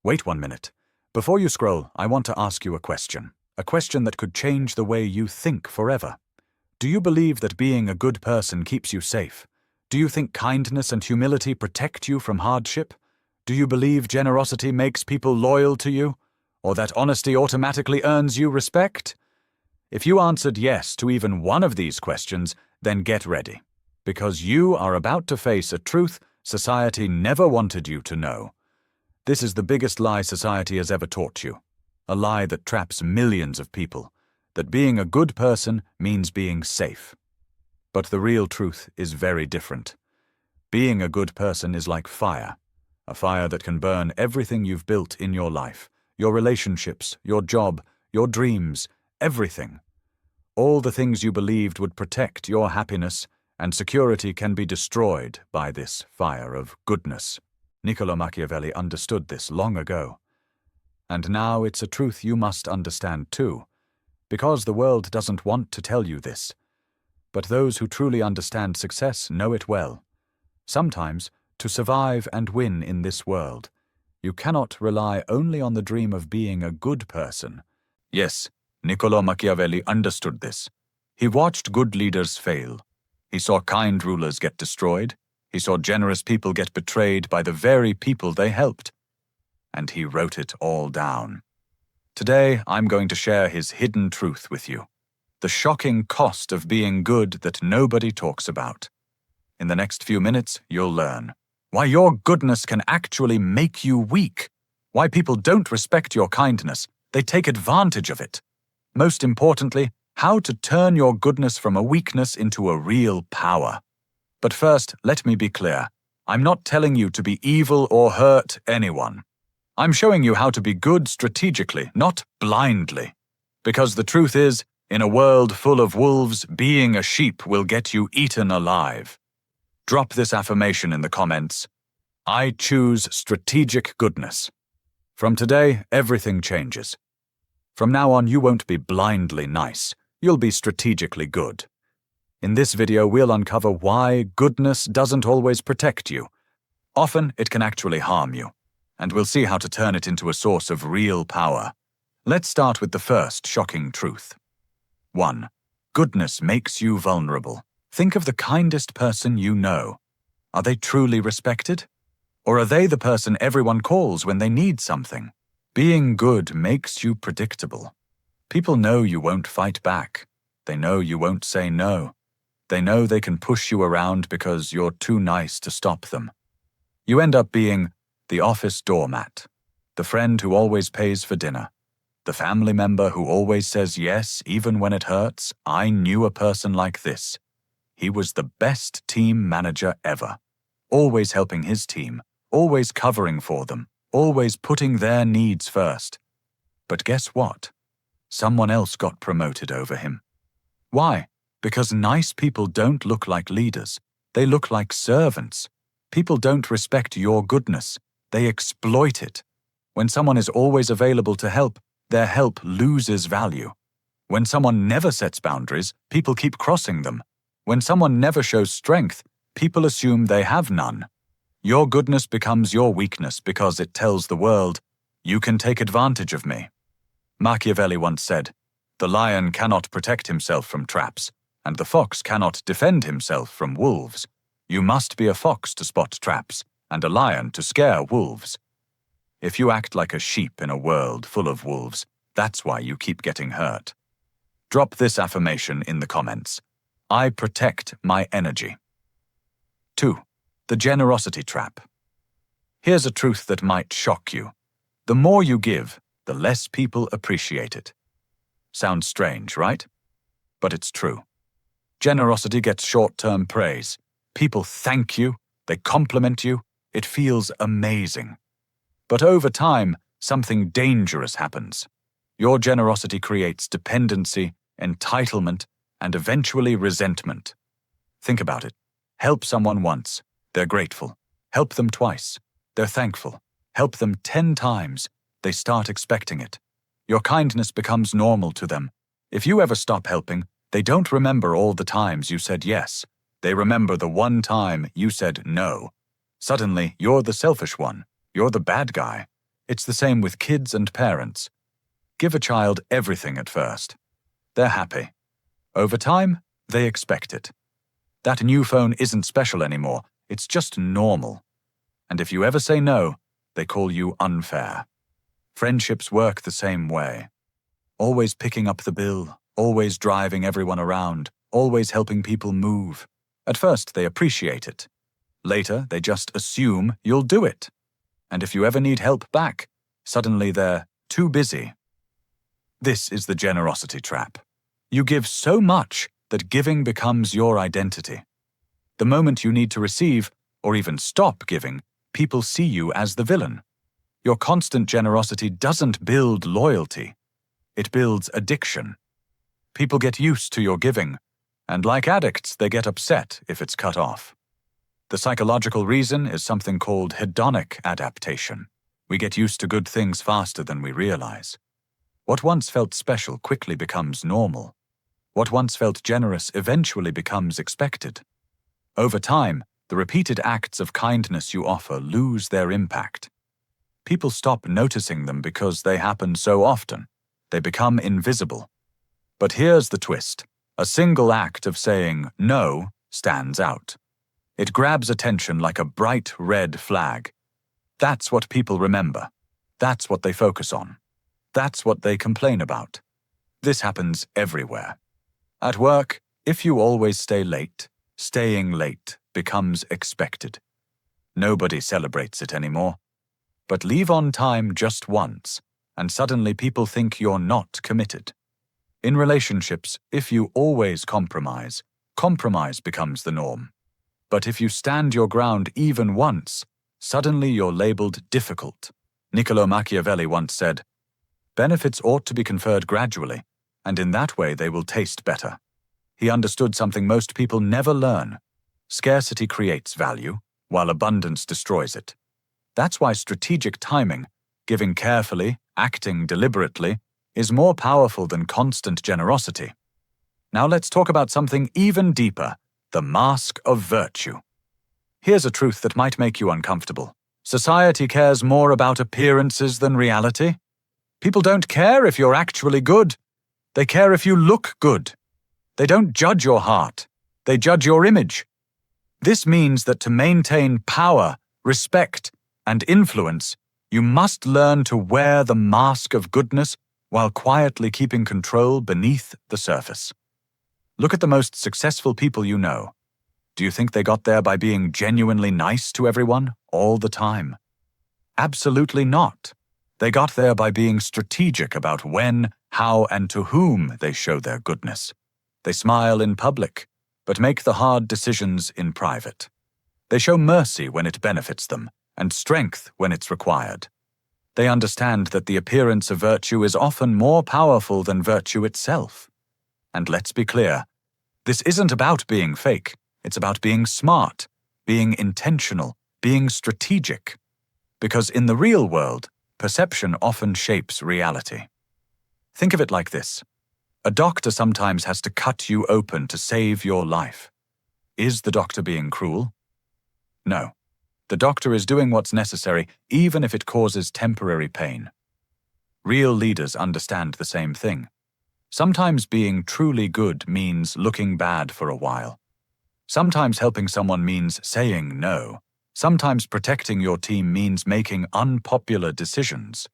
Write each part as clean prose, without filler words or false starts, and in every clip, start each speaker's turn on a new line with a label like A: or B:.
A: Wait 1 minute. Before you scroll, I want to ask you a question. A question that could change the way you think forever. Do you believe that being a good person keeps you safe? Do you think kindness and humility protect you from hardship? Do you believe generosity makes people loyal to you? Or that honesty automatically earns you respect? If you answered yes to even one of these questions, then get ready. Because you are about to face a truth society never wanted you to know. This is the biggest lie society has ever taught you. A lie that traps millions of people. That being a good person means being safe. But the real truth is very different. Being a good person is like fire. A fire that can burn everything you've built in your life. Your relationships, your job, your dreams, everything. All the things you believed would protect your happiness and security can be destroyed by this fire of goodness. Niccolo Machiavelli understood this long ago. And now it's a truth you must understand too, because the world doesn't want to tell you this. But those who truly understand success know it well. Sometimes, to survive and win in this world, you cannot rely only on the dream of being a good person. Yes, Niccolo Machiavelli understood this. He watched good leaders fail. He saw kind rulers get destroyed. He saw generous people get betrayed by the very people they helped. And he wrote it all down. Today, I'm going to share his hidden truth with you. The shocking cost of being good that nobody talks about. In the next few minutes, you'll learn why your goodness can actually make you weak. Why people don't respect your kindness. They take advantage of it. Most importantly, how to turn your goodness from a weakness into a real power. But first, let me be clear. I'm not telling you to be evil or hurt anyone. I'm showing you how to be good strategically, not blindly. Because the truth is, in a world full of wolves, being a sheep will get you eaten alive. Drop this affirmation in the comments. I choose strategic goodness. From today, everything changes. From now on, you won't be blindly nice. You'll be strategically good. In this video, we'll uncover why goodness doesn't always protect you. Often, it can actually harm you. And we'll see how to turn it into a source of real power. Let's start with the first shocking truth. 1. Goodness makes you vulnerable. Think of the kindest person you know. Are they truly respected? Or are they the person everyone calls when they need something? Being good makes you predictable. People know you won't fight back. They know you won't say no. They know they can push you around because you're too nice to stop them. You end up being the office doormat, the friend who always pays for dinner, the family member who always says yes even when it hurts. I knew a person like this. He was the best team manager ever, always helping his team, always covering for them, always putting their needs first. But guess what? Someone else got promoted over him. Why? Because nice people don't look like leaders. They look like servants. People don't respect your goodness. They exploit it. When someone is always available to help, their help loses value. When someone never sets boundaries, people keep crossing them. When someone never shows strength, people assume they have none. Your goodness becomes your weakness because it tells the world, you can take advantage of me. Machiavelli once said, the lion cannot protect himself from traps, and the fox cannot defend himself from wolves. You must be a fox to spot traps, and a lion to scare wolves. If you act like a sheep in a world full of wolves, that's why you keep getting hurt. Drop this affirmation in the comments. I protect my energy. 2. The generosity trap. Here's a truth that might shock you. The more you give, the less people appreciate it. Sounds strange, right? But it's true. Generosity gets short-term praise. People thank you, they compliment you, it feels amazing. But over time, something dangerous happens. Your generosity creates dependency, entitlement, and eventually resentment. Think about it. Help someone once, they're grateful. Help them twice, they're thankful. Help them 10 times, they start expecting it. Your kindness becomes normal to them. If you ever stop helping, they don't remember all the times you said yes. They remember the one time you said no. Suddenly, you're the selfish one. You're the bad guy. It's the same with kids and parents. Give a child everything at first. They're happy. Over time, they expect it. That new phone isn't special anymore, it's just normal. And if you ever say no, they call you unfair. Friendships work the same way. Always picking up the bill, always driving everyone around, always helping people move. At first, they appreciate it. Later, they just assume you'll do it. And if you ever need help back, suddenly they're too busy. This is the generosity trap. You give so much that giving becomes your identity. The moment you need to receive, or even stop giving, people see you as the villain. Your constant generosity doesn't build loyalty. It builds addiction. People get used to your giving, and like addicts, they get upset if it's cut off. The psychological reason is something called hedonic adaptation. We get used to good things faster than we realize. What once felt special quickly becomes normal. What once felt generous eventually becomes expected. Over time, the repeated acts of kindness you offer lose their impact. People stop noticing them because they happen so often. They become invisible. But here's the twist. A single act of saying no stands out. It grabs attention like a bright red flag. That's what people remember. That's what they focus on. That's what they complain about. This happens everywhere. At work, if you always stay late, staying late becomes expected. Nobody celebrates it anymore. But leave on time just once, and suddenly people think you're not committed. In relationships, if you always compromise, compromise becomes the norm. But if you stand your ground even once, suddenly you're labeled difficult. Niccolo Machiavelli once said, "Benefits ought to be conferred gradually, and in that way they will taste better." He understood something most people never learn. Scarcity creates value, while abundance destroys it. That's why strategic timing, giving carefully, acting deliberately, is more powerful than constant generosity. Now let's talk about something even deeper, the mask of virtue. Here's a truth that might make you uncomfortable. Society cares more about appearances than reality. People don't care if you're actually good. They care if you look good. They don't judge your heart. They judge your image. This means that to maintain power, respect, and influence, you must learn to wear the mask of goodness while quietly keeping control beneath the surface. Look at the most successful people you know. Do you think they got there by being genuinely nice to everyone all the time? Absolutely not. They got there by being strategic about when, how, and to whom they show their goodness. They smile in public, but make the hard decisions in private. They show mercy when it benefits them, and strength when it's required. They understand that the appearance of virtue is often more powerful than virtue itself. And let's be clear, this isn't about being fake. It's about being smart, being intentional, being strategic. Because in the real world, perception often shapes reality. Think of it like this. A doctor sometimes has to cut you open to save your life. Is the doctor being cruel? No. The doctor is doing what's necessary, even if it causes temporary pain. Real leaders understand the same thing. Sometimes being truly good means looking bad for a while. Sometimes helping someone means saying no. Sometimes protecting your team means making unpopular decisions.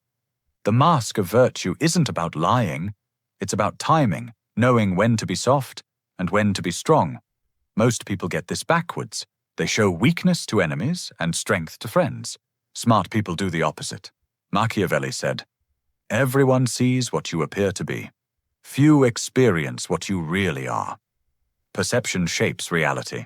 A: The mask of virtue isn't about lying. It's about timing, knowing when to be soft and when to be strong. Most people get this backwards. They show weakness to enemies and strength to friends. Smart people do the opposite. Machiavelli said, "Everyone sees what you appear to be. Few experience what you really are." Perception shapes reality.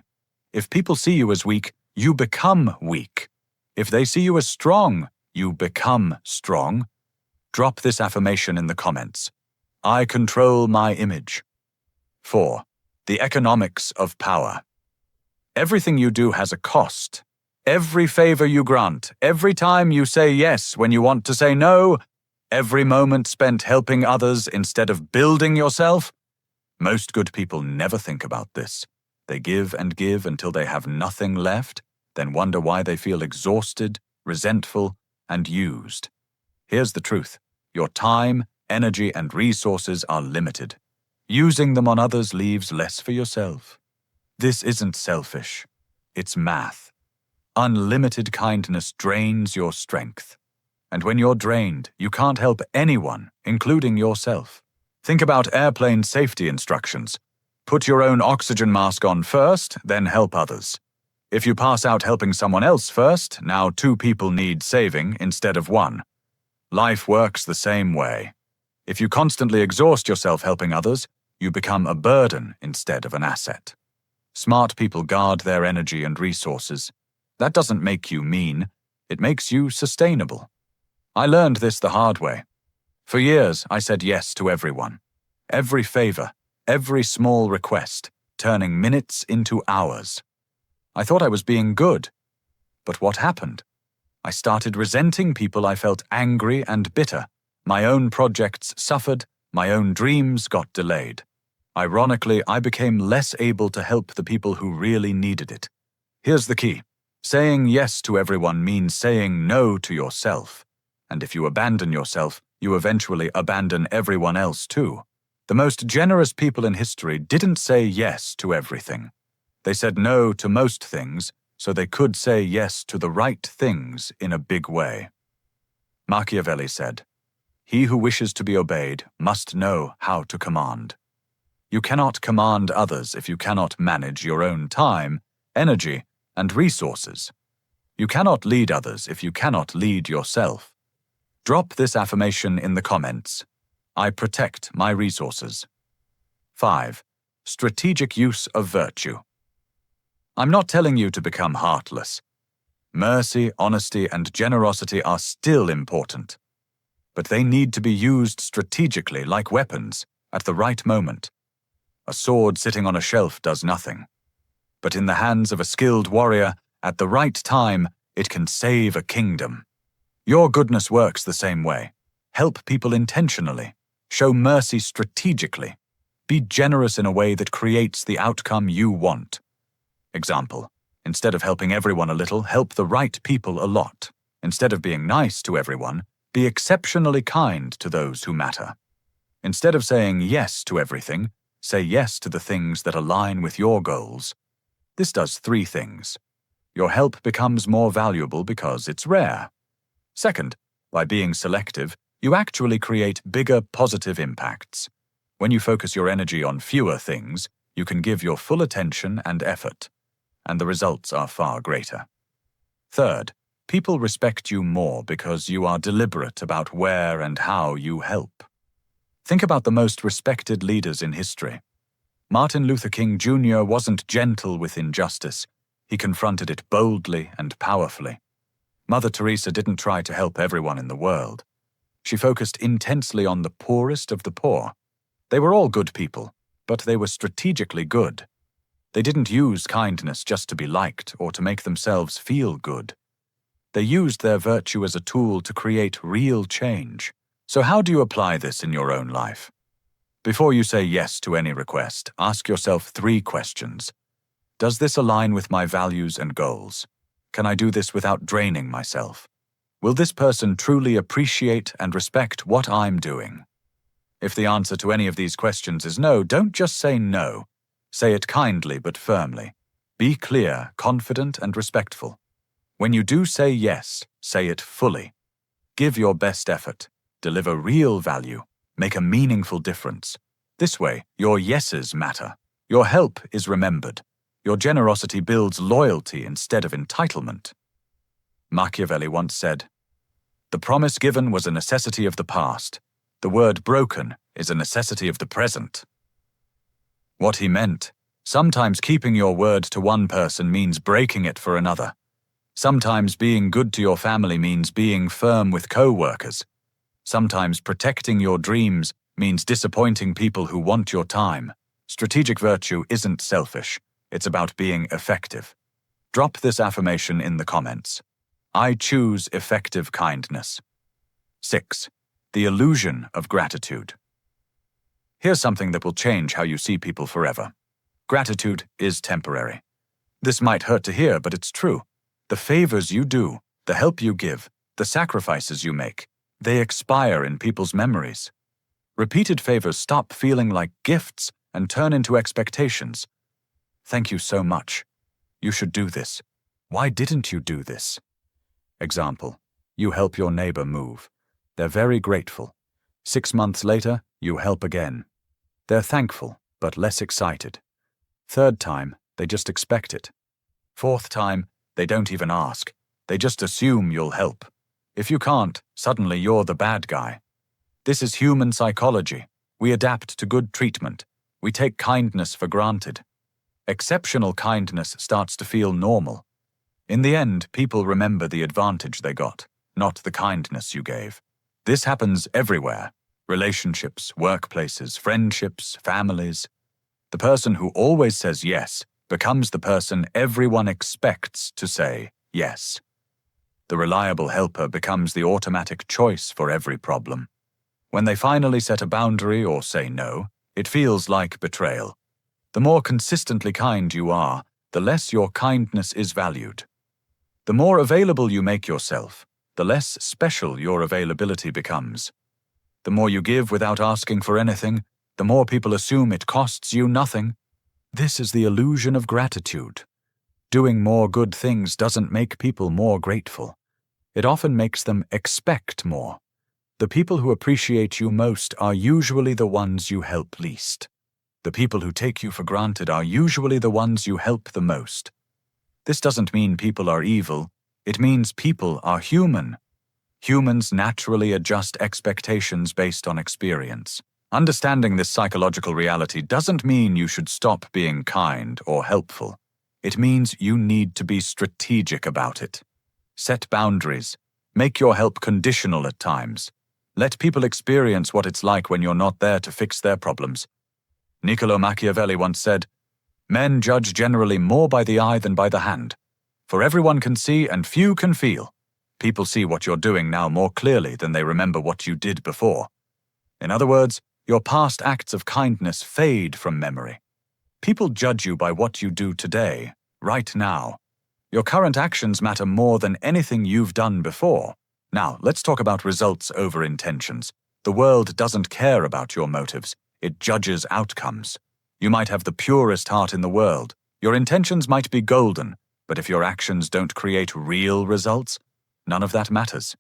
A: If people see you as weak, you become weak. If they see you as strong, you become strong. Drop this affirmation in the comments. I control my image. 4. The economics of power. Everything you do has a cost. Every favor you grant, every time you say yes when you want to say no, every moment spent helping others instead of building yourself. Most good people never think about this. They give and give until they have nothing left, then wonder why they feel exhausted, resentful, and used. Here's the truth. Your time, energy, and resources are limited. Using them on others leaves less for yourself. This isn't selfish. It's math. Unlimited kindness drains your strength. And when you're drained, you can't help anyone, including yourself. Think about airplane safety instructions. Put your own oxygen mask on first, then help others. If you pass out helping someone else first, now 2 people need saving instead of 1. Life works the same way. If you constantly exhaust yourself helping others, you become a burden instead of an asset. Smart people guard their energy and resources. That doesn't make you mean, it makes you sustainable. I learned this the hard way. For years, I said yes to everyone. Every favor, every small request, turning minutes into hours. I thought I was being good. But what happened? I started resenting people. I felt angry and bitter. My own projects suffered, my own dreams got delayed. Ironically, I became less able to help the people who really needed it. Here's the key. Saying yes to everyone means saying no to yourself. And if you abandon yourself, you eventually abandon everyone else too. The most generous people in history didn't say yes to everything. They said no to most things, so they could say yes to the right things in a big way. Machiavelli said, "He who wishes to be obeyed must know how to command." You cannot command others if you cannot manage your own time, energy, and resources. You cannot lead others if you cannot lead yourself. Drop this affirmation in the comments. I protect my resources. 5. Strategic use of virtue. I'm not telling you to become heartless. Mercy, honesty, and generosity are still important. But they need to be used strategically like weapons at the right moment. A sword sitting on a shelf does nothing. But in the hands of a skilled warrior, at the right time, it can save a kingdom. Your goodness works the same way. Help people intentionally. Show mercy strategically. Be generous in a way that creates the outcome you want. Example, instead of helping everyone a little, help the right people a lot. Instead of being nice to everyone, be exceptionally kind to those who matter. Instead of saying yes to everything, say yes to the things that align with your goals. This does 3 things. Your help becomes more valuable because it's rare. Second, by being selective, you actually create bigger positive impacts. When you focus your energy on fewer things, you can give your full attention and effort, and the results are far greater. Third, people respect you more because you are deliberate about where and how you help. Think about the most respected leaders in history. Martin Luther King Jr. wasn't gentle with injustice. He confronted it boldly and powerfully. Mother Teresa didn't try to help everyone in the world. She focused intensely on the poorest of the poor. They were all good people, but they were strategically good. They didn't use kindness just to be liked or to make themselves feel good. They used their virtue as a tool to create real change. So how do you apply this in your own life? Before you say yes to any request, ask yourself 3 questions. Does this align with my values and goals? Can I do this without draining myself? Will this person truly appreciate and respect what I'm doing? If the answer to any of these questions is no, don't just say no. Say it kindly but firmly. Be clear, confident, and respectful. When you do say yes, say it fully. Give your best effort. Deliver real value. Make a meaningful difference. This way, your yeses matter. Your help is remembered. Your generosity builds loyalty instead of entitlement. Machiavelli once said, "The promise given was a necessity of the past. The word broken is a necessity of the present." What he meant, sometimes keeping your word to one person means breaking it for another. Sometimes being good to your family means being firm with co-workers. Sometimes protecting your dreams means disappointing people who want your time. Strategic virtue isn't selfish. It's about being effective. Drop this affirmation in the comments. I choose effective kindness. 6. The illusion of gratitude. Here's something that will change how you see people forever. Gratitude is temporary. This might hurt to hear, but it's true. The favors you do, the help you give, the sacrifices you make, They expire in people's memories. Repeated favors stop feeling like gifts and turn into expectations. Thank you so much. You should do this. Why didn't you do this? Example: you help your neighbor move. They're very grateful. 6 months later, you help again. They're thankful, but less excited. 3rd time, they just expect it. 4th time, they don't even ask. They just assume you'll help. If you can't, suddenly you're the bad guy. This is human psychology. We adapt to good treatment. We take kindness for granted. Exceptional kindness starts to feel normal. In the end, people remember the advantage they got, not the kindness you gave. This happens everywhere: relationships, workplaces, friendships, families. The person who always says yes becomes the person everyone expects to say yes. The reliable helper becomes the automatic choice for every problem. When they finally set a boundary or say no, it feels like betrayal. The more consistently kind you are, the less your kindness is valued. The more available you make yourself, the less special your availability becomes. The more you give without asking for anything, the more people assume it costs you nothing. This is the illusion of gratitude. Doing more good things doesn't make people more grateful. It often makes them expect more. The people who appreciate you most are usually the ones you help least. The people who take you for granted are usually the ones you help the most. This doesn't mean people are evil. It means people are human. Humans naturally adjust expectations based on experience. Understanding this psychological reality doesn't mean you should stop being kind or helpful. It means you need to be strategic about it. Set boundaries. Make your help conditional at times. Let people experience what it's like when you're not there to fix their problems. Niccolo Machiavelli once said, "Men judge generally more by the eye than by the hand. For everyone can see and few can feel. People see what you're doing now more clearly than they remember what you did before." In other words, your past acts of kindness fade from memory. People judge you by what you do today, right now. Your current actions matter more than anything you've done before. Now, let's talk about results over intentions. The world doesn't care about your motives. It judges outcomes. You might have the purest heart in the world. Your intentions might be golden, but if your actions don't create real results, none of that matters.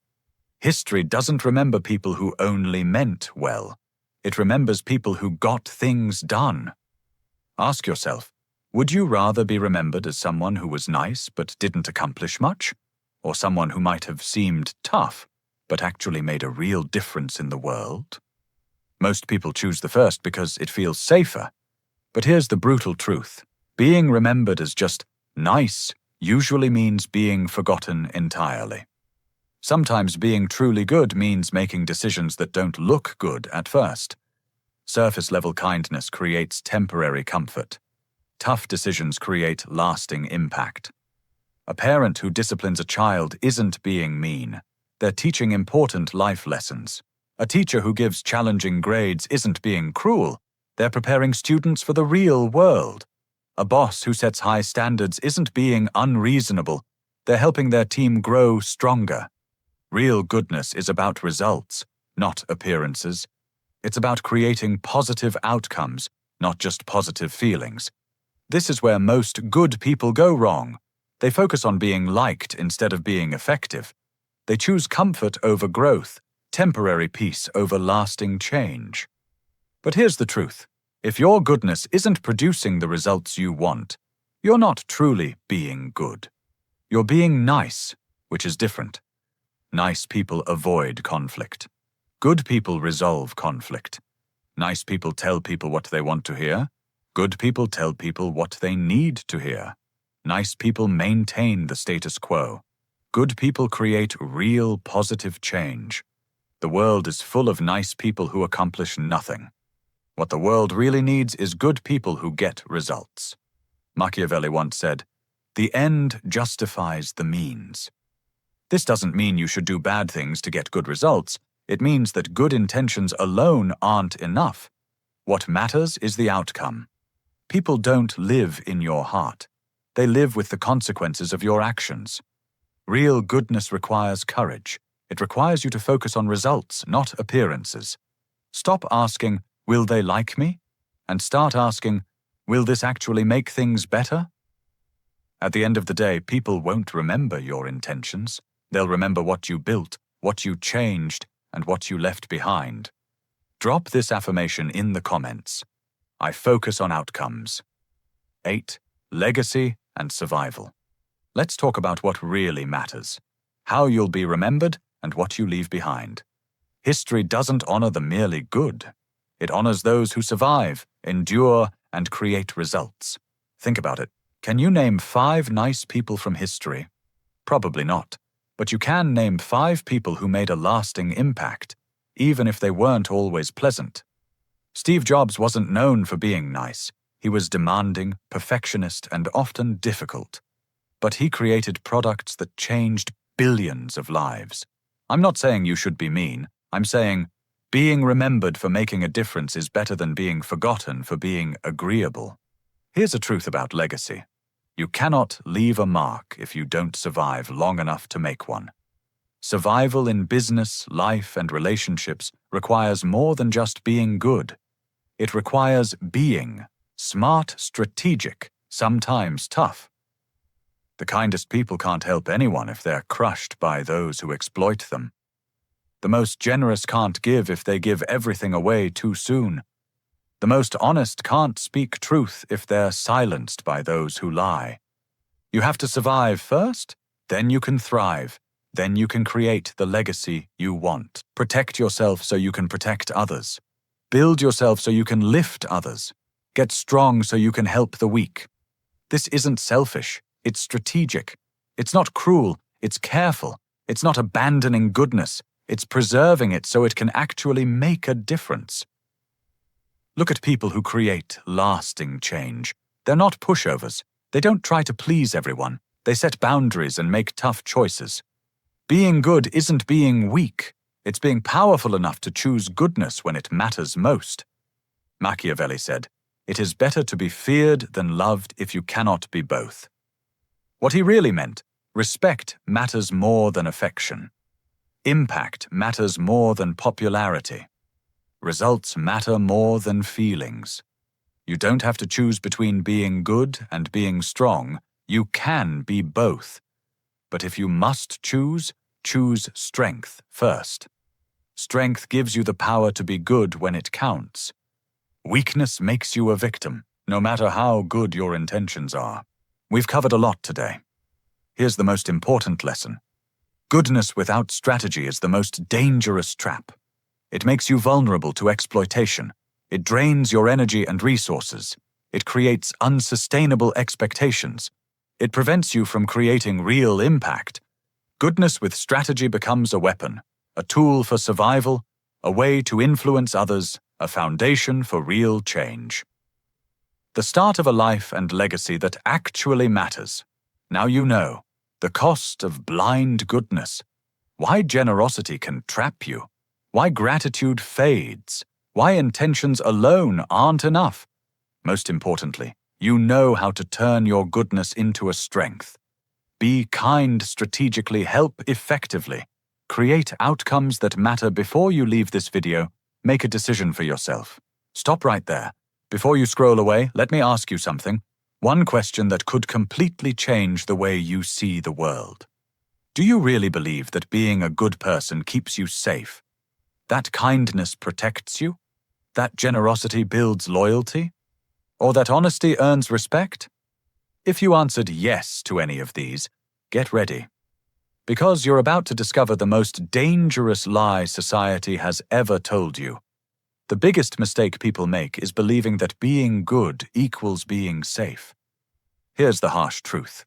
A: History doesn't remember people who only meant well. It remembers people who got things done. Ask yourself, would you rather be remembered as someone who was nice but didn't accomplish much? Or someone who might have seemed tough but actually made a real difference in the world? Most people choose the first because it feels safer. But here's the brutal truth. Being remembered as just nice usually means being forgotten entirely. Sometimes being truly good means making decisions that don't look good at first. Surface-level kindness creates temporary comfort. Tough decisions create lasting impact. A parent who disciplines a child isn't being mean. They're teaching important life lessons. A teacher who gives challenging grades isn't being cruel. They're preparing students for the real world. A boss who sets high standards isn't being unreasonable. They're helping their team grow stronger. Real goodness is about results, not appearances. It's about creating positive outcomes, not just positive feelings. This is where most good people go wrong. They focus on being liked instead of being effective. They choose comfort over growth, temporary peace over lasting change. But here's the truth. If your goodness isn't producing the results you want, you're not truly being good. You're being nice, which is different. Nice people avoid conflict. Good people resolve conflict. Nice people tell people what they want to hear. Good people tell people what they need to hear. Nice people maintain the status quo. Good people create real positive change. The world is full of nice people who accomplish nothing. What the world really needs is good people who get results. Machiavelli once said, "The end justifies the means." This doesn't mean you should do bad things to get good results. It means that good intentions alone aren't enough. What matters is the outcome. People don't live in your heart. They live with the consequences of your actions. Real goodness requires courage. It requires you to focus on results, not appearances. Stop asking, "Will they like me?" and start asking, "Will this actually make things better?" At the end of the day, people won't remember your intentions. They'll remember what you built, what you changed, and what you left behind. Drop this affirmation in the comments. I focus on outcomes. 8. Legacy and survival. Let's talk about what really matters. How you'll be remembered and what you leave behind. History doesn't honor the merely good. It honors those who survive, endure, and create results. Think about it. Can you name 5 nice people from history? Probably not. But you can name 5 people who made a lasting impact, even if they weren't always pleasant. Steve Jobs wasn't known for being nice. He was demanding, perfectionist, and often difficult. But he created products that changed billions of lives. I'm not saying you should be mean. I'm saying being remembered for making a difference is better than being forgotten for being agreeable. Here's a truth about legacy. You cannot leave a mark if you don't survive long enough to make one. Survival in business, life, and relationships requires more than just being good. It requires being smart, strategic, sometimes tough. The kindest people can't help anyone if they're crushed by those who exploit them. The most generous can't give if they give everything away too soon. The most honest can't speak truth if they're silenced by those who lie. You have to survive first, then you can thrive. Then you can create the legacy you want. Protect yourself so you can protect others. Build yourself so you can lift others. Get strong so you can help the weak. This isn't selfish, it's strategic. It's not cruel, it's careful. It's not abandoning goodness, it's preserving it so it can actually make a difference. Look at people who create lasting change. They're not pushovers. They don't try to please everyone. They set boundaries and make tough choices. Being good isn't being weak. It's being powerful enough to choose goodness when it matters most. Machiavelli said, "It is better to be feared than loved if you cannot be both." What he really meant, respect matters more than affection. Impact matters more than popularity. Results matter more than feelings. You don't have to choose between being good and being strong. You can be both. But if you must choose, choose strength first. Strength gives you the power to be good when it counts. Weakness makes you a victim, no matter how good your intentions are. We've covered a lot today. Here's the most important lesson. Goodness without strategy is the most dangerous trap. It makes you vulnerable to exploitation. It drains your energy and resources. It creates unsustainable expectations. It prevents you from creating real impact. Goodness with strategy becomes a weapon, a tool for survival, a way to influence others, a foundation for real change. The start of a life and legacy that actually matters. Now you know the cost of blind goodness. Why generosity can trap you. Why gratitude fades. Why intentions alone aren't enough. Most importantly, you know how to turn your goodness into a strength. Be kind strategically, help effectively. Create outcomes that matter before you leave this video. Make a decision for yourself. Stop right there. Before you scroll away, let me ask you something. One question that could completely change the way you see the world. Do you really believe that being a good person keeps you safe? That kindness protects you? That generosity builds loyalty? Or that honesty earns respect? If you answered yes to any of these, get ready. Because you're about to discover the most dangerous lie society has ever told you. The biggest mistake people make is believing that being good equals being safe. Here's the harsh truth.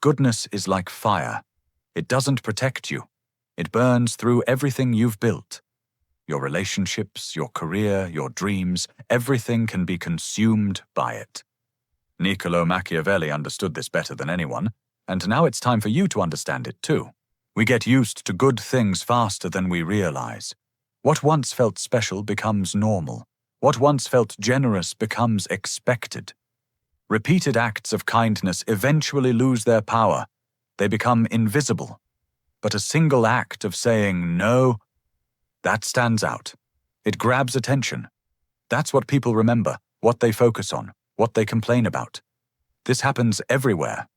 A: Goodness is like fire. It doesn't protect you. It burns through everything you've built. Your relationships, your career, your dreams, everything can be consumed by it. Niccolo Machiavelli understood this better than anyone, and now it's time for you to understand it too. We get used to good things faster than we realize. What once felt special becomes normal. What once felt generous becomes expected. Repeated acts of kindness eventually lose their power. They become invisible. but a single act of saying no, that stands out. It grabs attention. That's what people remember, what they focus on, what they complain about. This happens everywhere.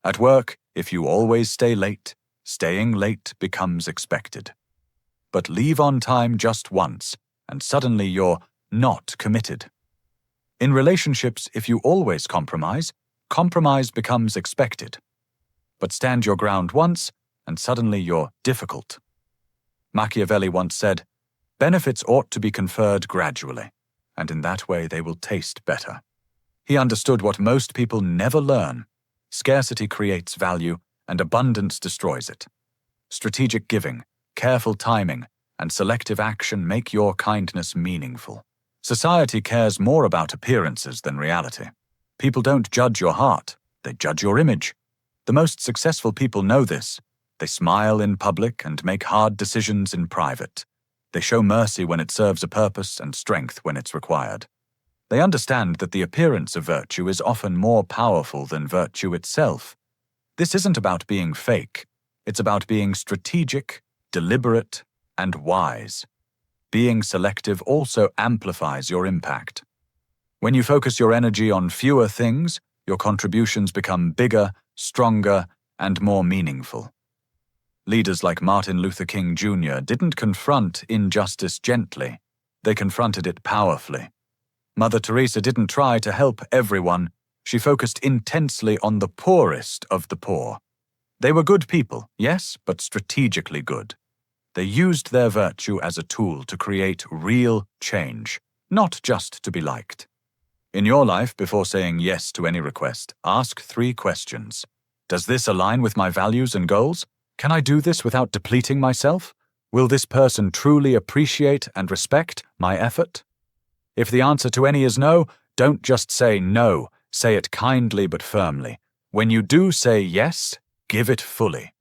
A: At work, if you always stay late, staying late becomes expected. But leave on time just once, and suddenly you're not committed. In relationships, if you always compromise, compromise becomes expected. But stand your ground once, and suddenly you're difficult. Machiavelli once said, "Benefits ought to be conferred gradually, and in that way they will taste better." He understood what most people never learn. Scarcity creates value, and abundance destroys it. Strategic giving, careful timing, and selective action make your kindness meaningful. Society cares more about appearances than reality. People don't judge your heart, they judge your image. The most successful people know this. They smile in public and make hard decisions in private. They show mercy when it serves a purpose and strength when it's required. They understand that the appearance of virtue is often more powerful than virtue itself. This isn't about being fake. It's about being strategic, deliberate, and wise. Being selective also amplifies your impact. When you focus your energy on fewer things, your contributions become bigger, stronger, and more meaningful. Leaders like Martin Luther King Jr. didn't confront injustice gently. They confronted it powerfully. Mother Teresa didn't try to help everyone. She focused intensely on the poorest of the poor. They were good people, yes, but strategically good. They used their virtue as a tool to create real change, not just to be liked. In your life, before saying yes to any request, ask 3 questions. Does this align with my values and goals? Can I do this without depleting myself? Will this person truly appreciate and respect my effort? If the answer to any is no, don't just say no, say it kindly but firmly. When you do say yes, give it fully.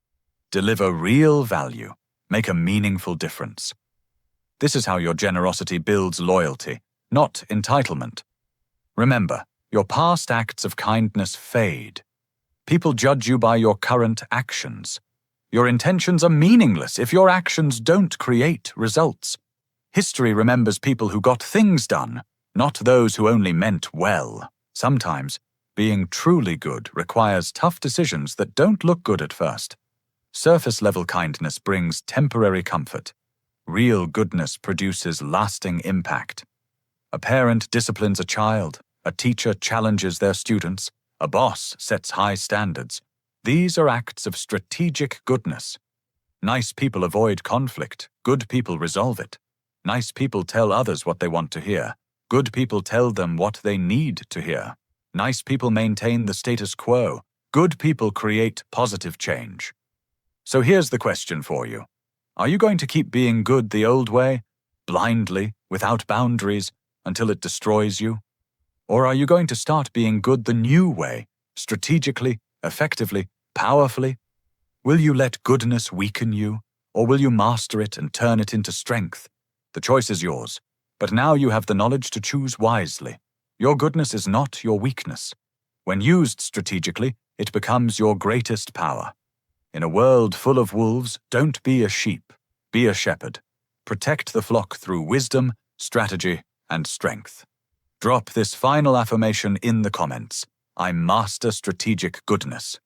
A: Deliver real value. Make a meaningful difference. This is how your generosity builds loyalty, not entitlement. Remember, your past acts of kindness fade. People judge you by your current actions. Your intentions are meaningless if your actions don't create results. History remembers people who got things done, not those who only meant well. Sometimes, being truly good requires tough decisions that don't look good at first. Surface-level kindness brings temporary comfort. Real goodness produces lasting impact. A parent disciplines a child, a teacher challenges their students, a boss sets high standards. These are acts of strategic goodness. Nice people avoid conflict, good people resolve it. Nice people tell others what they want to hear. Good people tell them what they need to hear. Nice people maintain the status quo. Good people create positive change. So here's the question for you. Are you going to keep being good the old way, blindly, without boundaries, until it destroys you? Or are you going to start being good the new way, strategically, effectively, powerfully? Will you let goodness weaken you, or will you master it and turn it into strength? The choice is yours, but now you have the knowledge to choose wisely. Your goodness is not your weakness. When used strategically, it becomes your greatest power. In a world full of wolves, don't be a sheep, be a shepherd. Protect the flock through wisdom, strategy, and strength. Drop this final affirmation in the comments. I master strategic goodness.